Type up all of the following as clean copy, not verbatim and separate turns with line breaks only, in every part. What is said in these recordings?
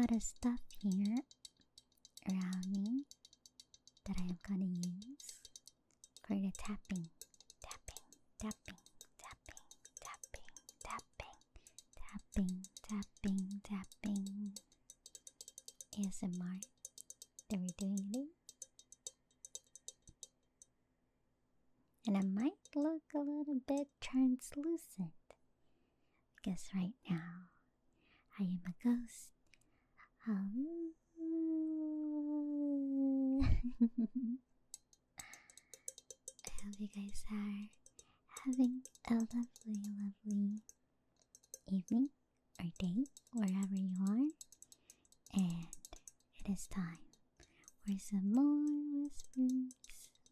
lot of stuff here around me that I am gonna use for the tapping, tapping, tapping, tapping, tapping, tapping, tapping, tapping, tapping. ASMR that we're doing today. And I might look a little bit translucent because right now I am a ghost. I hope you guys are having a lovely, lovely evening or day wherever you are. And it is time for some more whispers,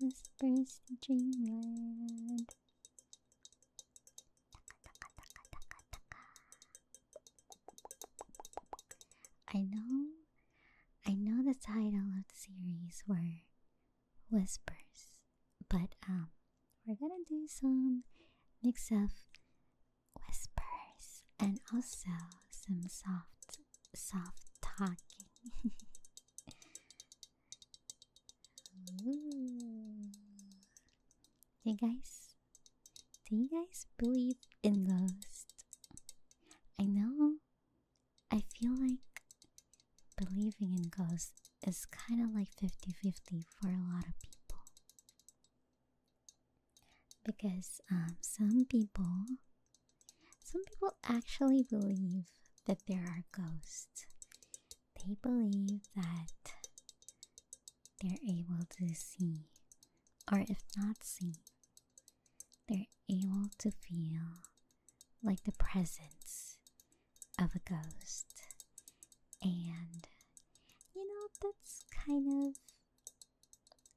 whispers to Dreamland. I know the title of the series were whispers, but we're gonna do some mix of whispers and also some soft talking. Do you guys believe in ghosts? I feel like believing in ghosts is kind of like 50-50 for a lot of people. Because some people actually believe that there are ghosts. They believe that they're able to see, or if not see, they're able to feel like the presence of a ghost. And that's kind of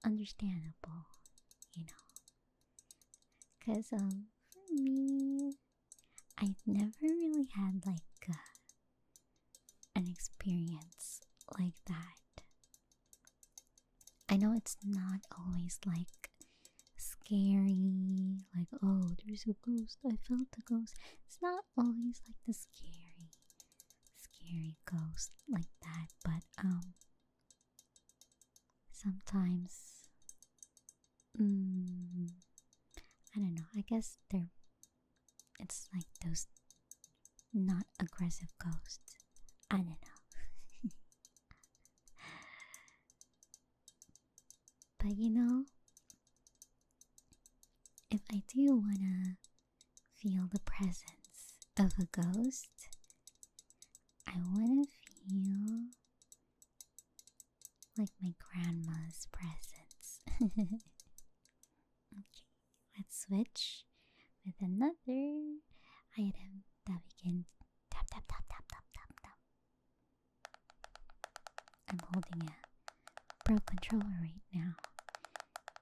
understandable, because for me, I've never really had like an experience like that. I know it's not always like scary, like, oh, there's a ghost, I felt a ghost. It's not always like the scary ghost like that, but sometimes I don't know, I guess it's like those not aggressive ghosts. I don't know. But if I do wanna feel the presence of a ghost, I wanna feel like my grandma's presence. Okay, let's switch with another item that we can tap, tap, tap, tap, tap, tap, tap. I'm holding a Pro controller right now,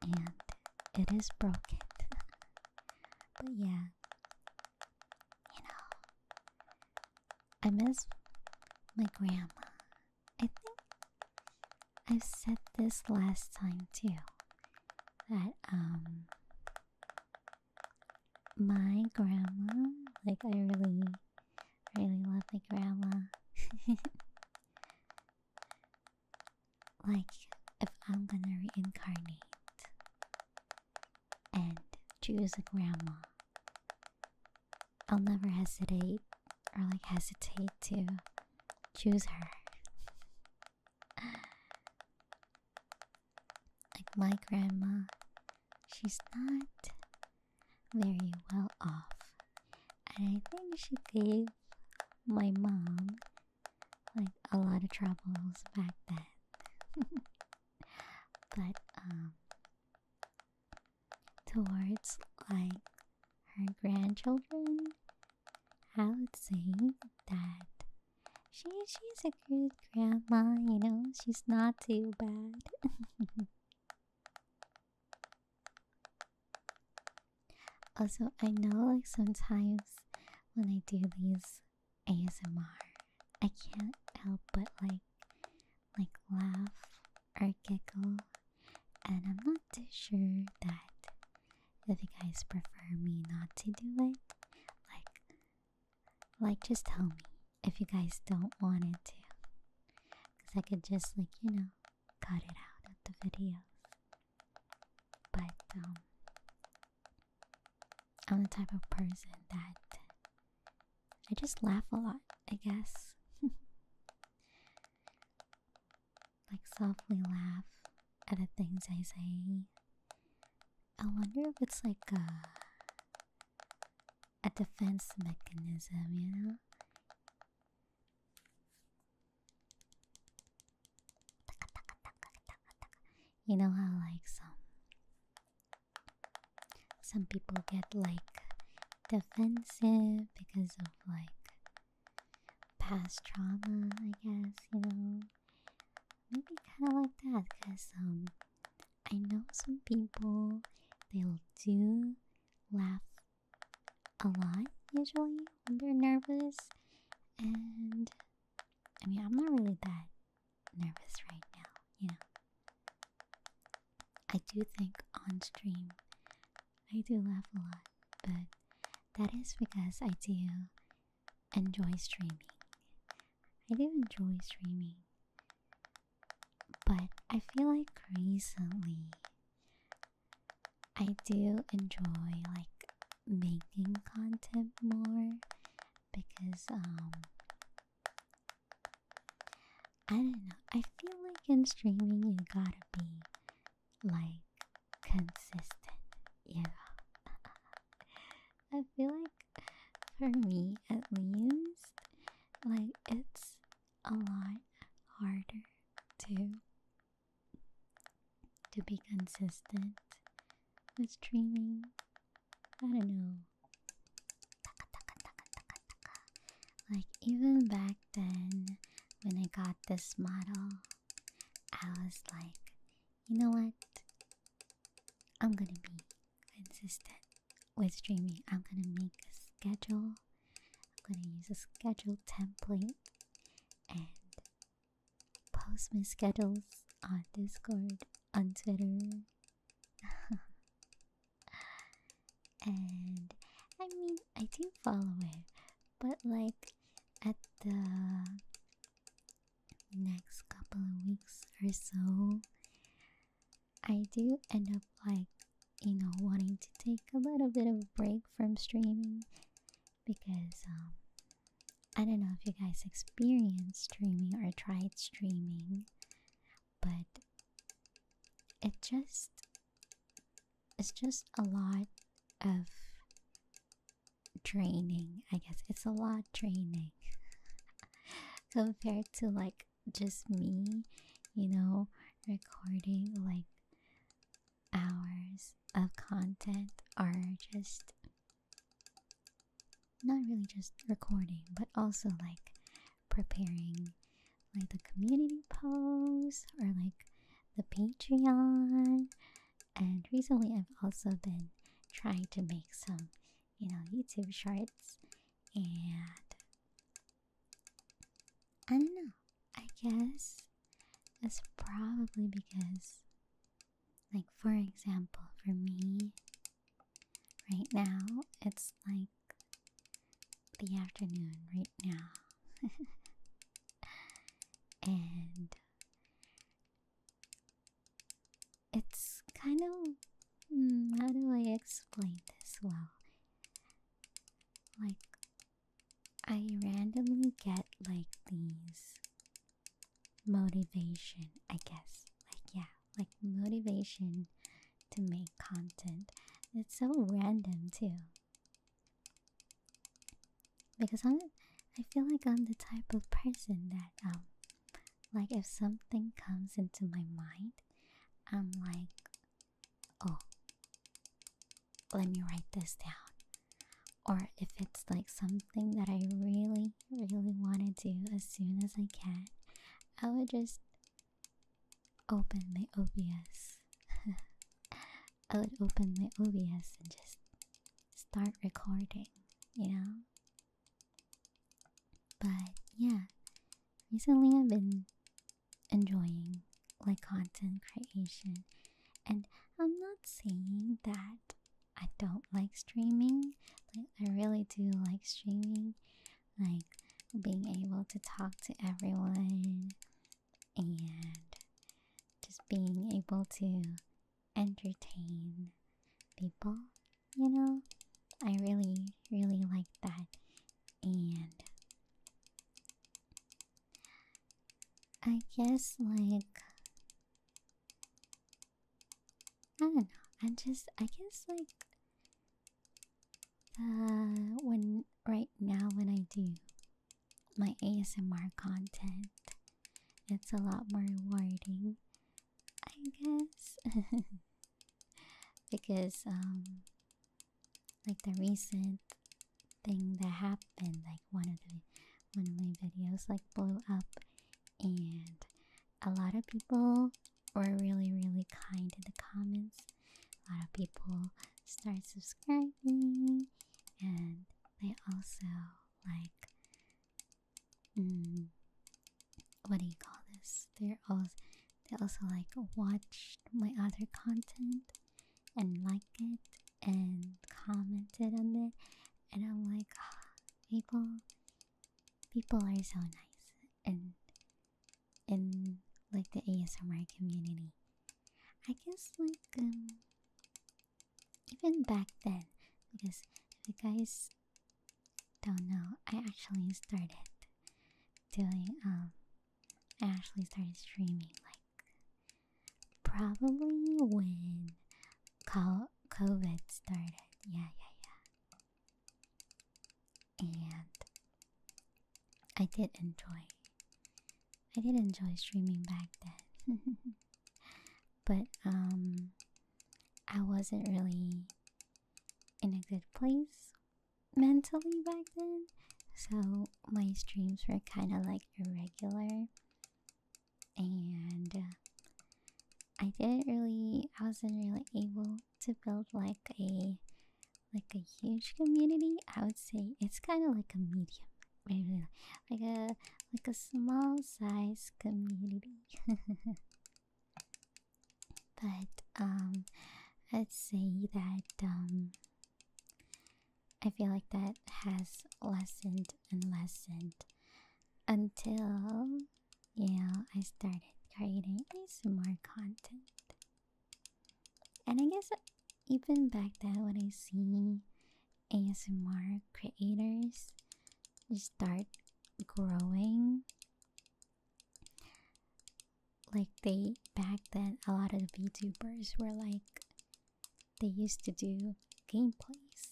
and it is broken. But yeah, I miss my grandma. I think I've said this last time too, that my grandma, like, I really love my grandma. Like, if I'm gonna reincarnate and choose a grandma, I'll never hesitate to choose her. Like, my grandma, she's not very well off, and I think she gave my mom like a lot of troubles back then. But towards like her grandchildren, I would say that she's a good grandma, she's not too bad. Also, I know like sometimes when I do these ASMR, I can't help but like laugh or giggle, and I'm not too sure that if you guys prefer me not to do it. Like just tell me if you guys don't want it to. I could just like, cut it out of the videos. But I'm the type of person that I just laugh a lot, I guess. Like softly laugh at the things I say. I wonder if it's like a defense mechanism, You know how like some people get like defensive because of like past trauma, I guess, maybe kind of like that, because I know some people, they'll do laugh a lot usually when they're nervous, and I mean, I'm not really that nervous right now. I do think on stream I do laugh a lot, but that is because I do enjoy streaming. I do enjoy streaming, but I feel like recently I do enjoy like making content more, because I don't know, I feel like in streaming you gotta be like consistent, I feel like for me at least, like it's a lot harder to be consistent with streaming. I don't know. Like even back then when I got this model, I was like, you know what? I'm gonna be consistent with streaming. I'm gonna make a schedule. I'm gonna use a schedule template and post my schedules on Discord, on Twitter. And I mean, I do follow it, but like at the next couple of weeks or so, I do end up like, wanting to take a little bit of a break from streaming, because I don't know if you guys experienced streaming or tried streaming, but it's just a lot of draining, I guess. It's a lot draining compared to like just me, recording like hours of content, or just not really just recording, but also like preparing like the community posts or like the Patreon. And recently I've also been trying to make some, YouTube shorts, and I don't know, I guess it's probably because, like, for example, for me right now, it's like the afternoon right now. And it's kind of, how do I explain this well? Like, I randomly get like these motivation, I guess. Like motivation to make content. It's so random too. Because I feel like I'm the type of person that like if something comes into my mind, I'm like, oh, let me write this down. Or if it's like something that I really, really want to do as soon as I can, I would just open my OBS. I would open my OBS and just start recording, But yeah, recently I've been enjoying like content creation, and I'm not saying that I don't like streaming. Like, I really do like streaming, like being able to talk to everyone able to entertain people, you know. I really, really like that. And I guess, like, I don't know. I guess, like, when right now, when I do my ASMR content, it's a lot more rewarding, I guess. Because, like, the recent thing that happened, like, one of my videos, like, blew up, and a lot of people were really, really kind in the comments. A lot of people start subscribing, and they also, like, what do you call this? They also like watched my other content and liked it and commented on it, and I'm like, people are so nice, and in like the ASMR community. I guess, like, even back then, because if you guys don't know, doing I actually started streaming, like, probably when COVID started. Yeah. And I did enjoy streaming back then. But I wasn't really in a good place mentally back then, so my streams were kind of like irregular, and I wasn't really able to build like a huge community. I would say it's kind of like a medium, maybe like a small size community. But I'd say that I feel like that has lessened and lessened until, I started creating ASMR content. And I guess even back then, when I see ASMR creators start growing, like, back then, a lot of the VTubers were like, they used to do gameplays,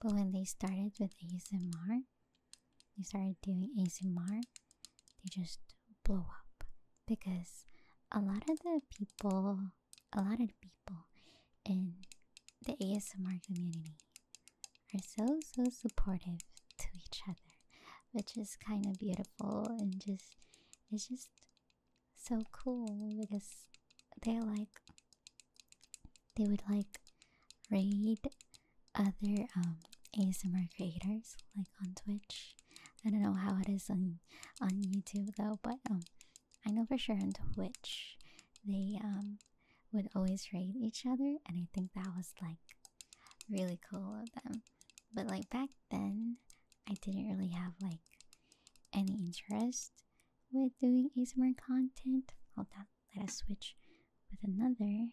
but when they started with ASMR, they started doing ASMR, they just blow up, because a lot of the people in the ASMR community are so supportive to each other, which is kind of beautiful, and it's just so cool, because they would like raid other ASMR creators, like, on Twitch. I don't know how it is on YouTube though, but I know for sure on Twitch they would always raid each other, and I think that was like really cool of them. But like back then, I didn't really have like any interest with doing ASMR content. Hold on, let us switch with another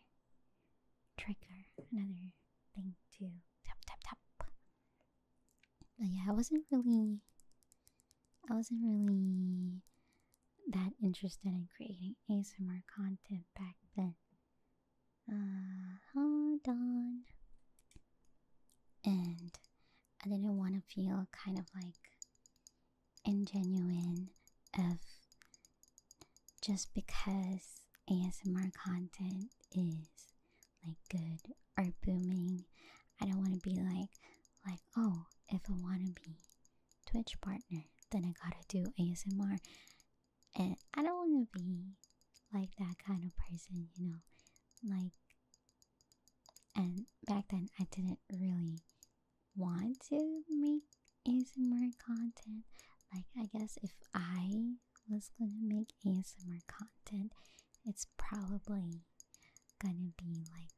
trigger, another thing to tap. But yeah, I wasn't really that interested in creating ASMR content back then. Hold on. And I didn't want to feel kind of like ingenuine of just because ASMR content is like good or booming. I don't want to be like, oh, if I want to be Twitch partner, then I gotta do ASMR. And I don't want to be like that kind of person, like, and back then I didn't really want to make ASMR content. Like, I guess if I was gonna make ASMR content, it's probably gonna be like,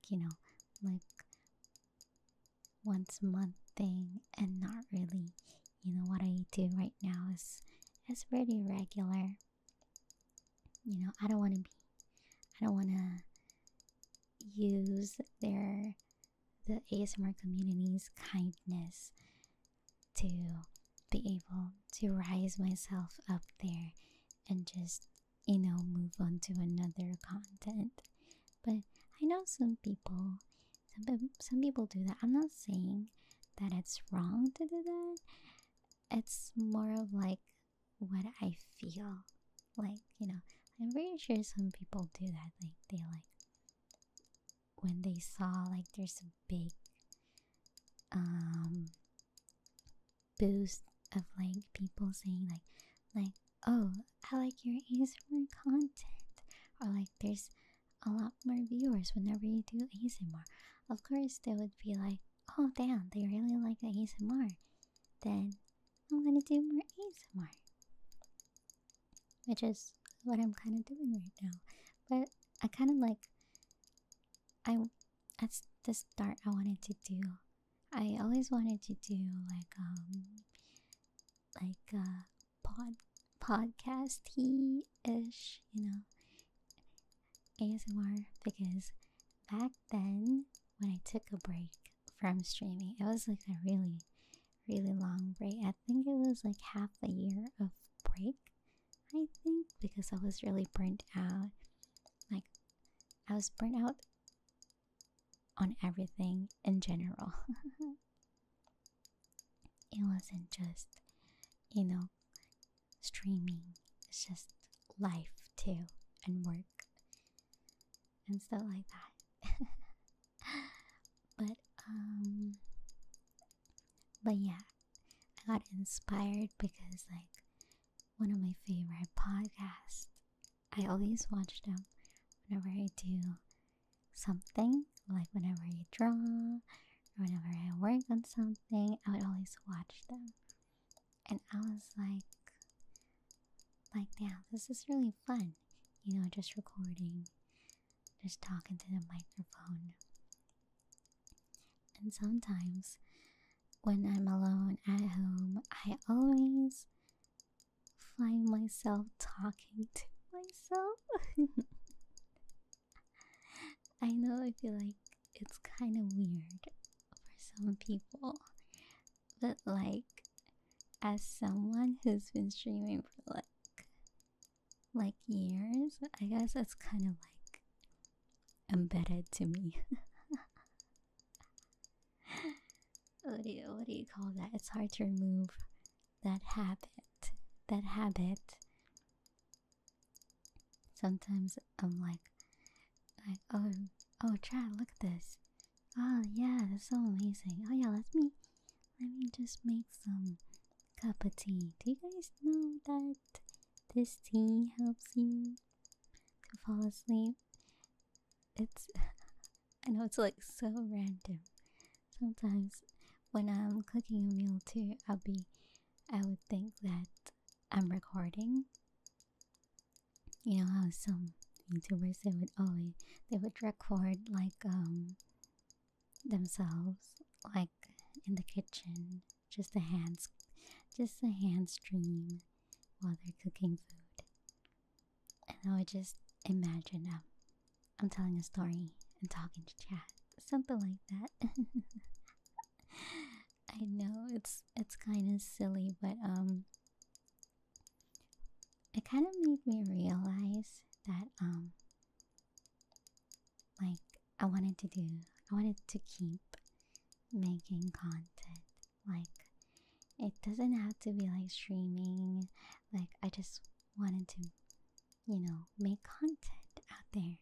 like once a month thing, and not really, what I do right now is pretty regular. I don't want to use the ASMR community's kindness to be able to rise myself up there and just, move on to another content. But I know some people do that. I'm not saying that it's wrong to do that. It's more of like what I feel. Like, I'm pretty sure some people do that. Like, they like, when they saw like there's a big boost of like people saying like oh, I like your ASMR content, or like there's a lot more viewers whenever you do ASMR. Of course they would be like, oh damn, they really like the ASMR, then I'm gonna do more ASMR, which is what I'm kind of doing right now. But I kind of like, at the start I always wanted to do like podcasty ish, ASMR, because back then when I took a break from streaming, it was like a really, really long break. I think it was like half a year of break, I think, because I was really burnt out. Like, I was burnt out on everything in general. It wasn't just, streaming, it's just life too, and work and stuff like that. but but yeah, I got inspired because like one of my favorite podcasts, I always watch them whenever I do something, like whenever I draw or whenever I work on something. I would always watch them, and I was like damn, this is really fun, just recording, just talking to the microphone. And sometimes when I'm alone at home, I always find myself talking to myself. I know, I feel like it's kind of weird for some people, but like, as someone who's been streaming for like years, I guess it's kind of like embedded to me. What do you call that? It's hard to remove that habit. Sometimes I'm like, oh, Chad, look at this. Oh yeah, that's so amazing. Oh yeah, let me just make some cup of tea. Do you guys know that this tea helps you to fall asleep? It's I know it's like so random. Sometimes when I'm cooking a meal too, I would think that I'm recording. You know how some YouTubers, they would record like themselves like in the kitchen, just a hand stream while they're cooking food. And I would just imagine I'm telling a story and talking to chat, something like that. I know it's kind of silly, but it kind of made me realize that like I wanted to keep making content. Like, it doesn't have to be like streaming. Like, I just wanted to, make content out there.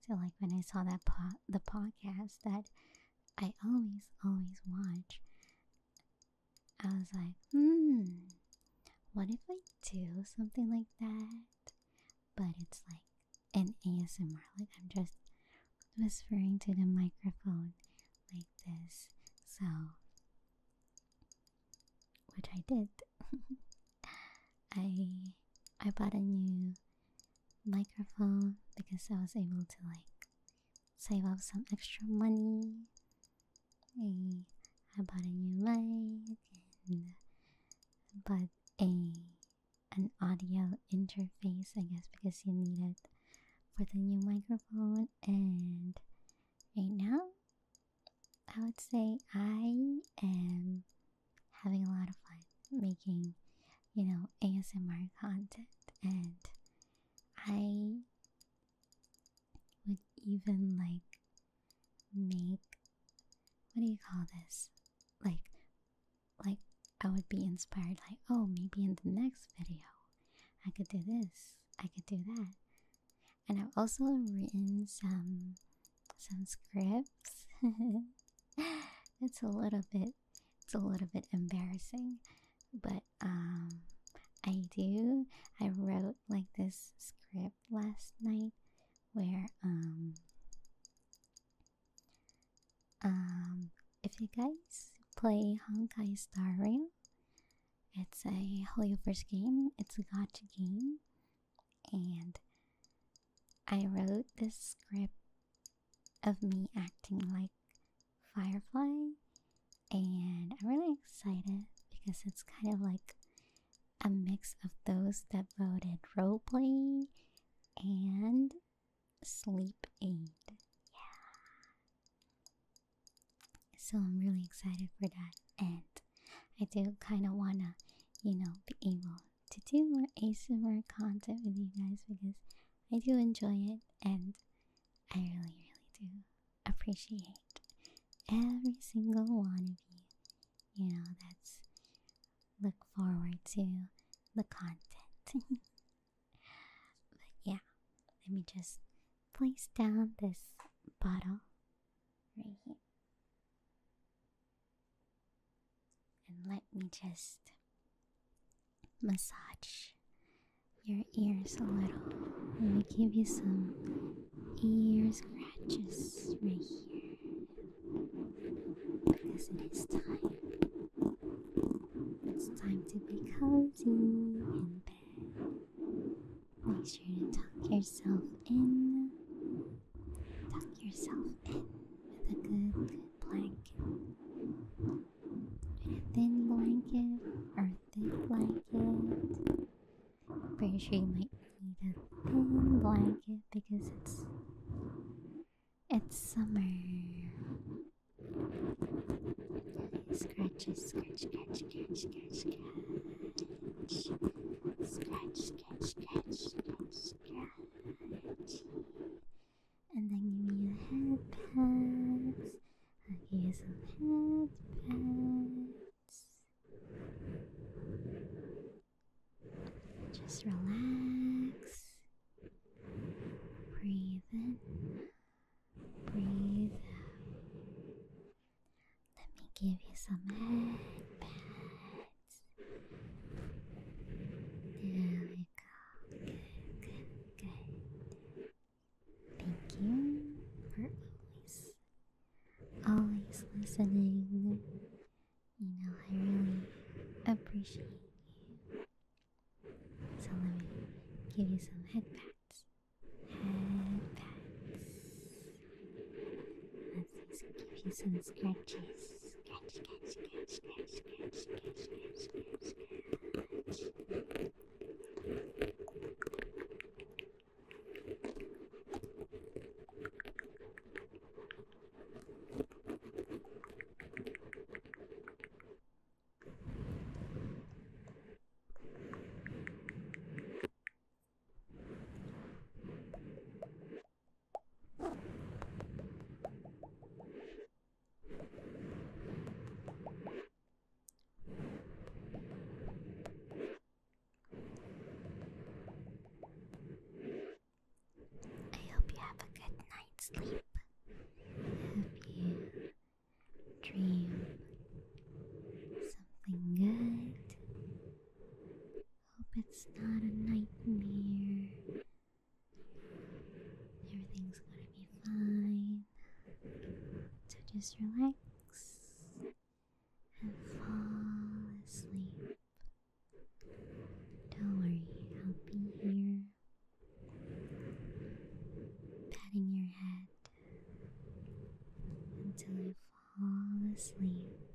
So like when I saw that the podcast that I always watch, I was like, what if I do something like that? But it's like an ASMR. Like, I'm just whispering to the microphone like this. So, which I did. I bought a new microphone because I was able to like save up some extra money. I bought a new mic and bought an audio interface, I guess, because you need it for the new microphone, and right now, I would say I am having a lot of fun making, ASMR content, and I would even like make, what do you call this? Like I would be inspired, like, oh, maybe in the next video I could do this, I could do that. And I've also written some scripts. It's a little bit embarrassing, but I wrote like this script last night where if you guys play Honkai Star Rail, it's a Hoyoverse game. It's a gacha game, and I wrote this script of me acting like Firefly, and I'm really excited because it's kind of like a mix of those that voted roleplay and sleep aid. So I'm really excited for that, and I do kind of wanna, be able to do more ASMR content with you guys because I do enjoy it, and I really, really do appreciate every single one of you, that's look forward to the content. But yeah, let me just place down this bottle right here. And let me just massage your ears a little. Let me give you some ear scratches right here. Because it is time. It's time to be cozy in bed. Make sure to tuck yourself in. Tuck yourself in with a good blanket. A thin blanket or thick blanket. Pretty sure you might need a thin blanket because it's summer. Scratch, scratch, scratch, scratch, scratch, scratch. Scratch, scratch, scratch, scratch, scratch. And then give me a head pats. I'll give you some head pats. Just relax. Breathe in. Breathe out. Let me give you some head pats. There we go. Good, good, good. Thank you for always listening. I really appreciate you. So let me give you some head pats. Head pats. Let's give you some scratches. Scratch, scratch, scratch, scratch, scratch, scratch, scratch, scratch, scratch. I hope you have a good night's sleep. I hope you dream something good. Hope it's not a nightmare. Everything's gonna be fine. So just relax and fall asleep. Don't worry, I'll be here patting your head until you fall asleep.